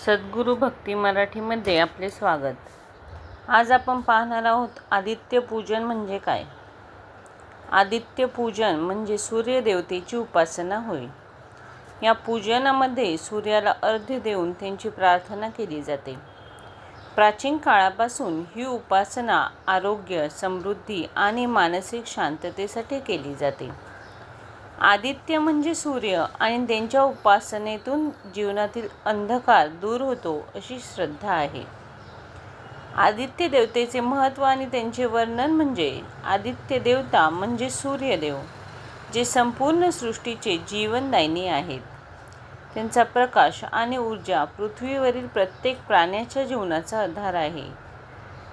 सद्गुरू भक्ती मराठीमध्ये आपले स्वागत. आज आपण पाहणार आहोत आदित्य पूजन म्हणजे काय. आदित्य पूजन म्हणजे सूर्यदेवतेची उपासना होय. या पूजनामध्ये सूर्याला अर्घ्य देऊन त्यांची प्रार्थना केली जाते. प्राचीन काळापासून ही उपासना आरोग्य, समृद्धी आणि मानसिक शांततेसाठी केली जाते. आदित्य म्हणजे सूर्य आणि त्यांच्या उपासनेतून जीवनातील अंधकार दूर होतो अशी श्रद्धा आहे. आदित्य देवतेचे महत्त्व आणि त्यांचे वर्णन म्हणजे आदित्य देवता म्हणजे सूर्यदेव, जे संपूर्ण सृष्टीचे जीवनदायिनी आहेत. त्यांचा प्रकाश आणि ऊर्जा पृथ्वीवरील प्रत्येक प्राण्याच्या जीवनाचा आधार आहे.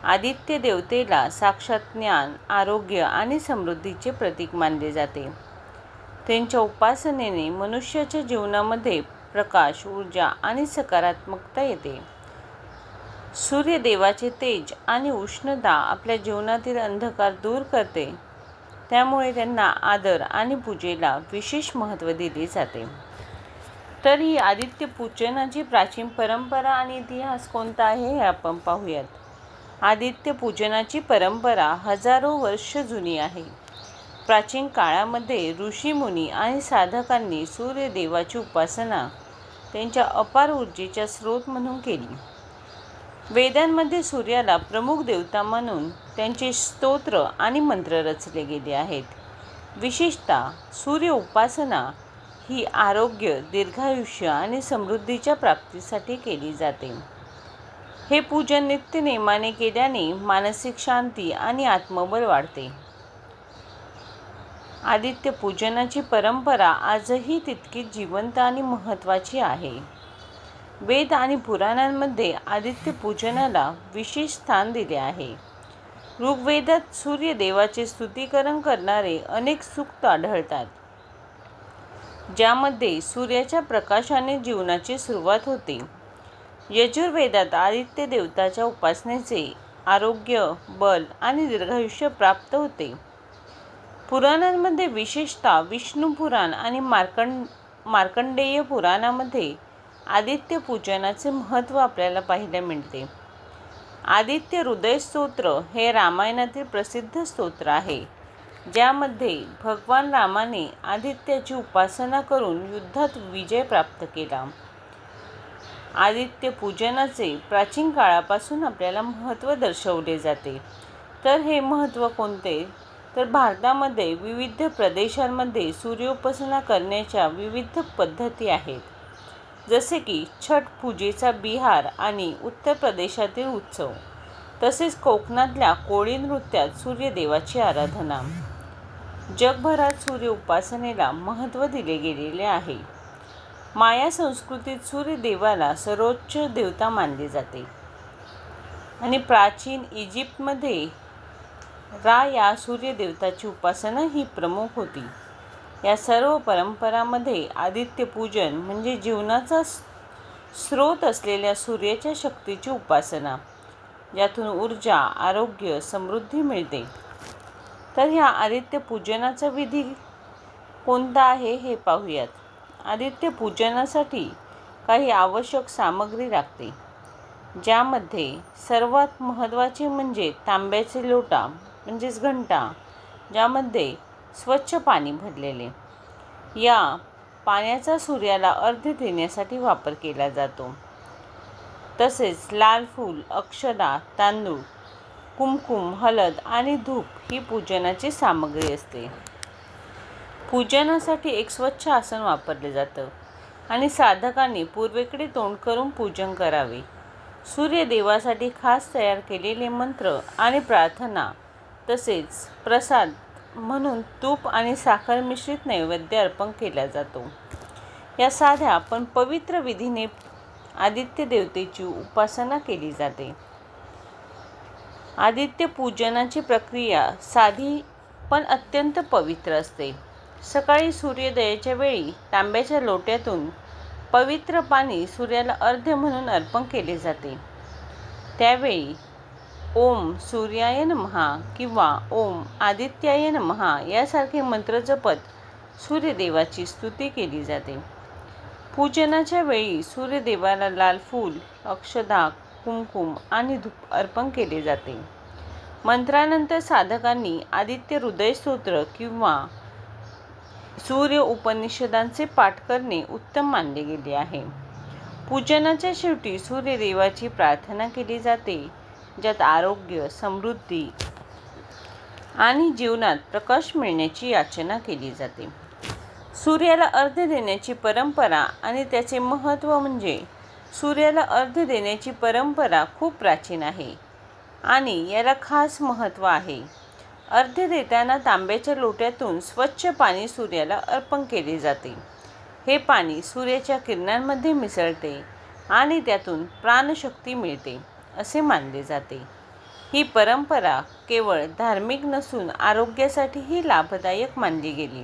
आदित्य देवतेला साक्षात ज्ञान, आरोग्य आणि समृद्धीचे प्रतीक मानले जाते. त्यांच्या उपासनेने मनुष्याच्या जीवनामध्ये प्रकाश, ऊर्जा आणि सकारात्मकता येते. सूर्यदेवाचे तेज आणि उष्णता आपल्या जीवनातील अंधकार दूर करते. त्यामुळे त्यांना आदर आणि पूजेला विशेष महत्त्व दिले जाते. तर ही आदित्य पूजनाची प्राचीन परंपरा आणि इतिहास कोणता आहे हे आपण पाहूयात. आदित्य पूजनाची परंपरा हजारो वर्ष जुनी आहे. प्राचीन काळामध्ये ऋषीमुनी आणि साधकांनी सूर्यदेवाची उपासना त्यांच्या अपार ऊर्जेचा स्रोत म्हणून केली. वेदांमध्ये सूर्याला प्रमुख देवता म्हणून त्यांचे स्तोत्र आणि मंत्र रचले गेले आहेत. विशेषतः सूर्य उपासना ही आरोग्य, दीर्घायुष्य आणि समृद्धीच्या प्राप्तीसाठी केली जाते. हे पूजन नित्यनेमाने केल्याने मानसिक शांती आणि आत्मबल वाढते. आदित्य पूजनाची परंपरा आजही तितकीच जिवंत आणि महत्त्वाची आहे. वेद आणि पुराणांमध्ये आदित्य पूजनाला विशेष स्थान दिले आहे. ऋग्वेदात सूर्यदेवाचे स्तुतीकरण करणारे अनेक सूक्त आढळतात, ज्यामध्ये सूर्याच्या प्रकाशाने जीवनाची सुरुवात होते. यजुर्वेदात आदित्य देवताच्या उपासनेचे आरोग्य, बल आणि दीर्घायुष्य प्राप्त होते. पुराणांमध्ये विशेषतः विष्णू पुराण आणि मार्कंडेय पुराणामध्ये आदित्य पूजनाचे महत्त्व आपल्याला पाहायला मिळते. आदित्य हृदय स्तोत्र हे रामायणातील प्रसिद्ध स्तोत्र आहे, ज्यामध्ये भगवान रामाने आदित्याची उपासना करून युद्धात विजय प्राप्त केला. आदित्य पूजनाचे प्राचीन काळापासून आपल्याला महत्त्व दर्शवले जाते. तर हे महत्त्व कोणते? तर भारतामध्ये विविध प्रदेशांमध्ये सूर्योपासना करण्याच्या विविध पद्धती आहेत, जसे की छठ पूजेचा बिहार आणि उत्तर प्रदेशातील उत्सव, तसेच कोकणातल्या कोळी नृत्यात सूर्यदेवाची आराधना. जगभरात सूर्य उपासनेला महत्त्व दिले गेलेले आहे. माया संस्कृतीत सूर्यदेवाला सर्वोच्च देवता मानले जाते आणि प्राचीन इजिप्तमध्ये रा या सूर्यदेवताची उपासना ही प्रमुख होती. या सर्व परंपरांमध्ये आदित्य पूजन म्हणजे जीवनाचा स्रोत असलेल्या सूर्याच्या शक्तीची उपासना, ज्यातून ऊर्जा, आरोग्य, समृद्धी मिळते. तर ह्या आदित्य पूजनाचा विधी कोणता आहे हे पाहूयात. आदित्य पूजनासाठी काही आवश्यक सामग्री लागते, ज्यामध्ये सर्वात महत्त्वाचे म्हणजे तांब्याचे लोटा म्हणजेच घंटा, ज्यामध्ये स्वच्छ पाणी भरलेले. या पाण्याचा सूर्याला अर्घ्य देण्यासाठी वापर केला जातो. तसेच लाल फूल, अक्षता, तांदूळ, कुमकुम, हळद आणि धूप ही पूजनाची सामग्री असते. पूजनासाठी एक स्वच्छ आसन वापरले जातं आणि साधकांनी पूर्वेकडे तोंड करून पूजन करावे. सूर्यदेवासाठी खास तयार केलेले मंत्र आणि प्रार्थना, तसेच प्रसाद म्हणून तूप आणि साखर मिश्रित नैवेद्य अर्पण केला जातो. या साध्या पण पवित्र विधीने आदित्य देवतेची उपासना केली जाते. आदित्य पूजनाची प्रक्रिया साधी पण अत्यंत पवित्र असते. सकाळी सूर्योदयाच्या वेळी तांब्याच्या लोट्यातून पवित्र पाणी सूर्याला अर्घ्य म्हणून अर्पण केले जाते. त्यावेळी ओम सूर्याय नमः किंवा ओम आदित्याय नमः यासारखे मंत्र जपत सूर्यदेवाची स्तुती केली जाते. पूजनाच्या वेळी सूर्यदेवाला लाल फूल, अक्षदा, कुमकुम आणि धूप अर्पण केले जाते. मंत्रानंतर साधकांनी आदित्य हृदय स्तोत्र किंवा सूर्य उपनिषदांचे पाठ करणे उत्तम मानले गेले आहे. पूजनाच्या शेवटी सूर्यदेवाची प्रार्थना केली जाते, ज्यात आरोग्य, समृद्धी आणि जीवनात प्रकाश मिळण्याची याचना केली जाते. सूर्याला अर्घ्य देण्याची परंपरा आणि त्याचे महत्त्व म्हणजे सूर्याला अर्घ्य देण्याची परंपरा खूप प्राचीन आहे आणि याला खास महत्त्व आहे. अर्घ्य देताना तांब्याच्या लोट्यातून स्वच्छ पाणी सूर्याला अर्पण केले जाते. हे पाणी सूर्याच्या किरणांमध्ये मिसळते आणि त्यातून प्राणशक्ती मिळते असे मानले जाते. ही परंपरा केवळ धार्मिक नसून आरोग्यासाठीही लाभदायक मानली गेली.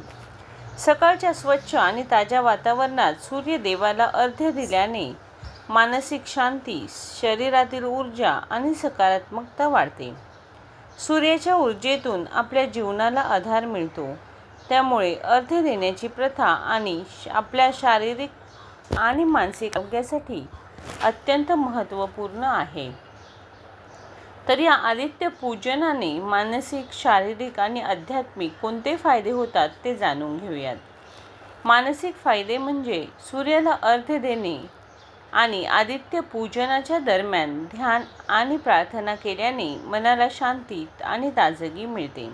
सकाळच्या स्वच्छ आणि ताज्या वातावरणात सूर्यदेवाला अर्घ्य दिल्याने मानसिक शांती, शरीरातील ऊर्जा आणि सकारात्मकता वाढते. सूर्याच्या ऊर्जेतून आपल्या जीवनाला आधार मिळतो. त्यामुळे अर्घ्य देण्याची प्रथा आणि आपल्या शारीरिक आणि मानसिक आरोग्यासाठी अत्यंत महत्त्वपूर्ण आहे. तर या आदित्य पूजनाने मानसिक, शारीरिक आणि आध्यात्मिक कोणते फायदे होतात ते जाणून घेऊयात. मानसिक फायदे म्हणजे सूर्याला अर्घ्य देणे आणि आदित्य पूजनाच्या दरम्यान ध्यान आणि प्रार्थना केल्याने मनाला शांती आणि ताजगी मिळते.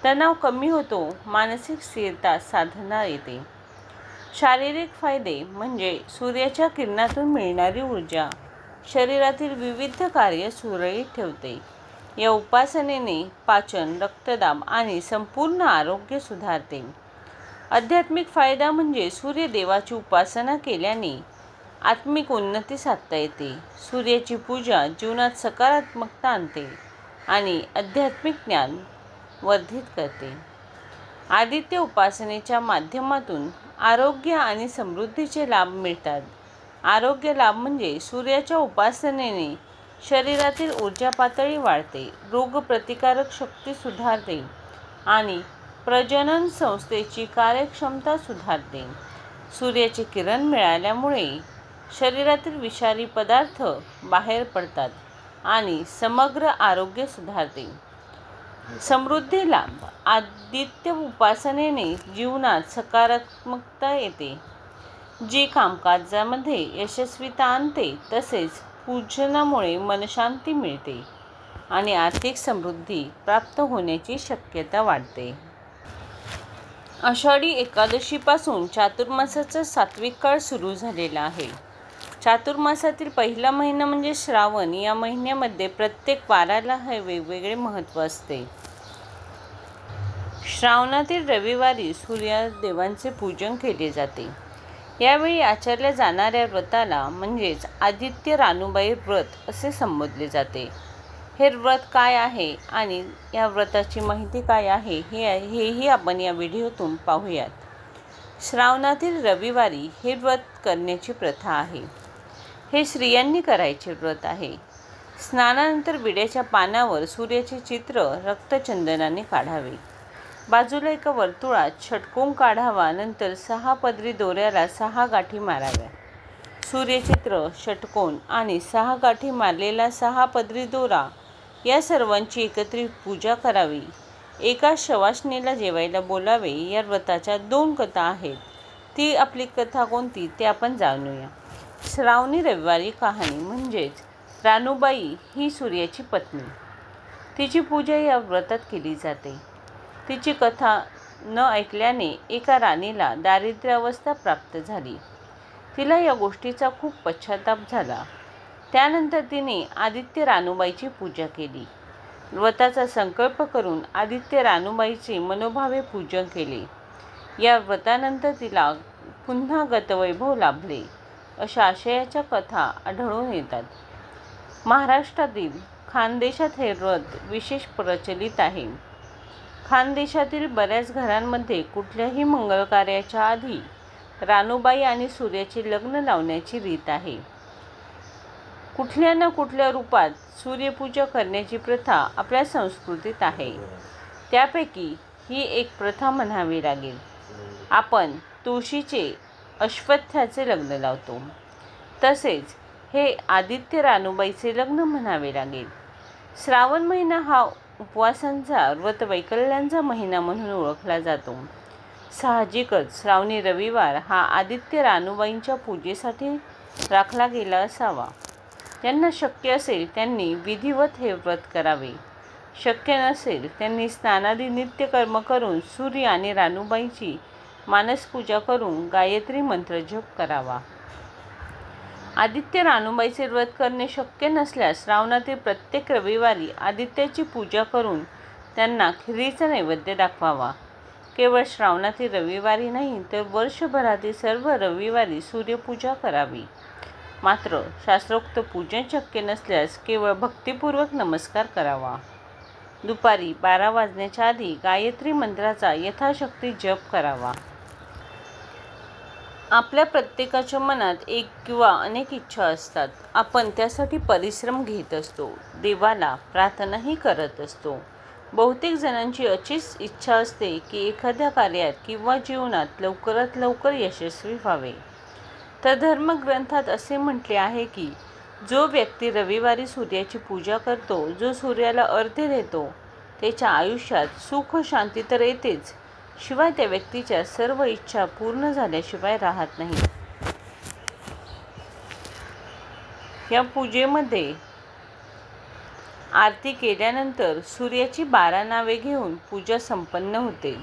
तणाव कमी होतो, मानसिक स्थिरता साधना येते. शारीरिक फायदे म्हणजे सूर्याच्या किरणातून मिळणारी ऊर्जा शरीरातील विविध कार्य सुरळीत ठेवते. या उपासनेने पाचन, रक्तदाब आणि संपूर्ण आरोग्य सुधारते. आध्यात्मिक फायदा म्हणजे सूर्यदेवाची उपासना केल्याने आत्मिक उन्नती साधता येते. सूर्याची पूजा जीवनात सकारात्मकता आणते आणि आध्यात्मिक ज्ञान वर्धित करते. आदित्य उपासनेच्या माध्यमातून आरोग्य आणि समृद्धीचे लाभ मिळतात. आरोग्य लाभ म्हणजे सूर्याच्या उपासनेने शरीरातील ऊर्जा पातळी वाढते, रोगप्रतिकारक शक्ती सुधारते आणि प्रजनन संस्थेची कार्यक्षमता सुधारते. सूर्याचे किरण मिळाल्यामुळे शरीरातील विषारी पदार्थ बाहेर पडतात आणि समग्र आरोग्य सुधारते. समृद्धी लाभ: आदित्य उपासनेने जीवनात सकारात्मकता येते, जी कामकाजामध्ये यशस्वीता आणते. तसेच पूजनामुळे मनशांती मिळते आणि आर्थिक समृद्धी प्राप्त होण्याची शक्यता वाढते. आषाढी एकादशीपासून चातुर्मासाचा सात्विक काळ सुरू झालेला आहे. चातुर्मासातील पहिला महिना म्हणजे श्रावण. या महिन्यामध्ये प्रत्येक वाराला हे वेगवेगळे महत्त्व असते. श्रावणातील रविवारी सूर्यदेवांचे पूजन केले जाते. यावेळी आचरल्या जाणाऱ्या व्रताला म्हणजेच आदित्य रानुबाई व्रत असे संबोधले जाते. हे व्रत काय आहे आणि या व्रताची माहिती काय आहे हेही आपण या व्हिडिओतून पाहूयात. श्रावणातील रविवारी हे व्रत करण्याची प्रथा आहे. हे स्त्रियांनी करायचे व्रत आहे. स्नानानंतर विड्याच्या पानावर सूर्याचे चित्र रक्तचंदनाने काढावे. बाजूला एका वर्तुळात षटकोन काढावा. नंतर 6 पदरी दोऱ्याला 6 गाठी माराव्या. सूर्यचित्र, षटकोन आणि 6 गाठी मारलेला 6 पदरी दोरा या सर्वांची एकत्रित पूजा करावी. एका शवासनीला जेवायला बोलावे. या व्रताच्या 2 कथा आहेत. ती आपली कथा कोणती ते आपण जाणूया. श्रावणी रविवारी कहाणी म्हणजेच रानुबाई ही सूर्याची पत्नी. तिची पूजा या व्रतात केली जाते. तिची कथा न ऐकल्याने एका राणीला दारिद्र्यावस्था प्राप्त झाली. तिला या गोष्टीचा खूप पश्चाताप झाला. त्यानंतर तिने आदित्य रानुबाईची पूजा केली. व्रताचा संकल्प करून आदित्य रानुबाईचे मनोभावे पूजन केले. या व्रतानंतर तिला पुन्हा गतवैभव लाभले अशा आशयाच्या कथा आढळून येतात. महाराष्ट्रातील खानदेशात हे व्रत विशेष प्रचलित आहे. खानदेशातील बऱ्याच घरांमध्ये कुठल्याही मंगल कार्याच्या आधी रानुबाई आणि सूर्याचे लग्न लावण्याची रीत आहे. कुठल्या ना कुठल्या रूपात सूर्यपूजा करण्याची प्रथा आपल्या संस्कृतीत आहे. त्यापैकी ही एक प्रथा म्हणावी लागेल. आपण तुळशीचे अश्वत्थाचे लग्न लावतो. तसेच हे आदित्य रानूबाईचे लग्न म्हणावे लागेल. श्रावण महिना हा उपवासांचा व्रतवैकल्यांचा महिना म्हणून ओळखला जातो. साहजिकच श्रावणी रविवार हा आदित्य रानूबाईंच्या पूजेसाठी राखला गेला असावा. ज्यांना शक्य असेल त्यांनी विधिवत हे व्रत करावे. शक्य नसेल त्यांनी स्नानादी नित्यकर्म करून सूर्य आणि रानूबाईंची मानसपूजा करून गायत्री मंत्र जप करावा. आदित्य रानूबाईचे व्रत करणे शक्य नसल्यास श्रावणातील प्रत्येक रविवारी आदित्याची पूजा करून त्यांना खिरीचा नैवेद्य दाखवावा. केवळ श्रावणातील रविवारी नाही तर वर्षभरातील सर्व रविवारी सूर्यपूजा करावी. मात्र शास्त्रोक्त पूजन शक्य नसल्यास केवळ भक्तिपूर्वक नमस्कार करावा. दुपारी 12 वाजण्याच्या आधी गायत्री मंत्राचा यथाशक्ती जप करावा. आपल्या प्रत्येकाच्या मनात एक किंवा अनेक इच्छा असतात. आपण त्यासाठी परिश्रम घेत असतो. देवाला प्रार्थनाही करत असतो. बहुतेक जणांची अशीच इच्छा असते की एखाद्या कार्यात किंवा जीवनात लवकरात लवकर यशस्वी व्हावे. तर धर्मग्रंथात असे म्हटले आहे की जो व्यक्ती रविवारी सूर्याची पूजा करतो, जो सूर्याला अर्घ्य देतो, त्याच्या आयुष्यात सुख शांती तर येतेच, शिवाय त्या व्यक्तीच्या सर्व इच्छा पूर्ण झाल्याशिवाय राहत नाही. या पूजेमध्ये आरती केल्यानंतर सूर्याची 12 नावे घेऊन पूजा संपन्न होते.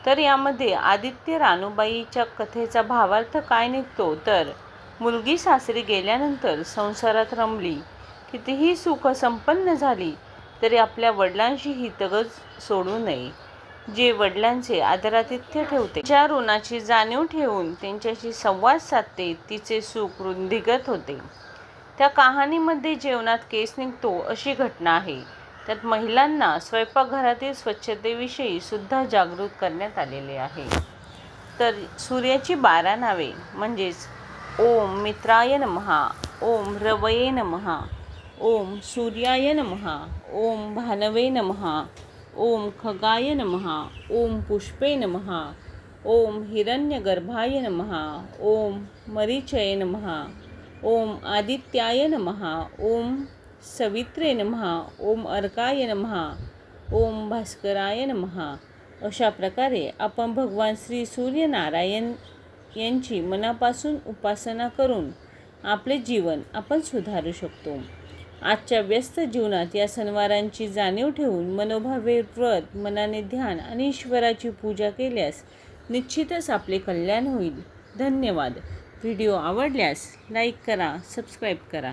तर यामध्ये आदित्य रानूबाईच्या कथेचा भावार्थ काय निघतो तर मुलगी सासरी गेल्यानंतर संसारात रमली, कितीही सुख संपन्न झाली तरी आपल्या वडिलांशी ही तगज सोडू नये. जे वडिलांचे आदरातिथ्य ठेवते, ज्या ऋणाची जाणीव ठेवून त्यांच्याशी संवाद साधते, तिचे सुख वृद्धिंगत होते. त्या कहाणीमध्ये जेवणात केस निघतो अशी घटना आहे. त्यात महिलांना स्वयंपाकघरातील स्वच्छतेविषयी सुद्धा जागृत करण्यात आलेले आहे. तर सूर्याची 12 नावे म्हणजेच ओम मित्राय नमः, ओम रवये नमः, ओम सूर्याय नमः, ओम भानवे नमः, ओम खगाय नमः, ओम पुष्पे नमः, ओम हिरण्यगर्भाय नमः, ओम मरीचये नमः, ओम आदित्याय नमः, ओम सवित्रे नमः, ओम अर्काय नमः, ओम भास्कराय नमः. अशा प्रकारे आपण भगवान श्री सूर्यनारायण यांची मनापासून उपासना करून आपले जीवन आपण सुधारू शकतो. आजच्या व्यस्त जीवनात या सणवारांची जाणीव ठेवून मनोभावे व्रत, मनाने ध्यान आणि ईश्वराची पूजा केल्यास निश्चितच आपले कल्याण होईल. धन्यवाद. व्हिडिओ आवडल्यास लाईक करा, सबस्क्राईब करा.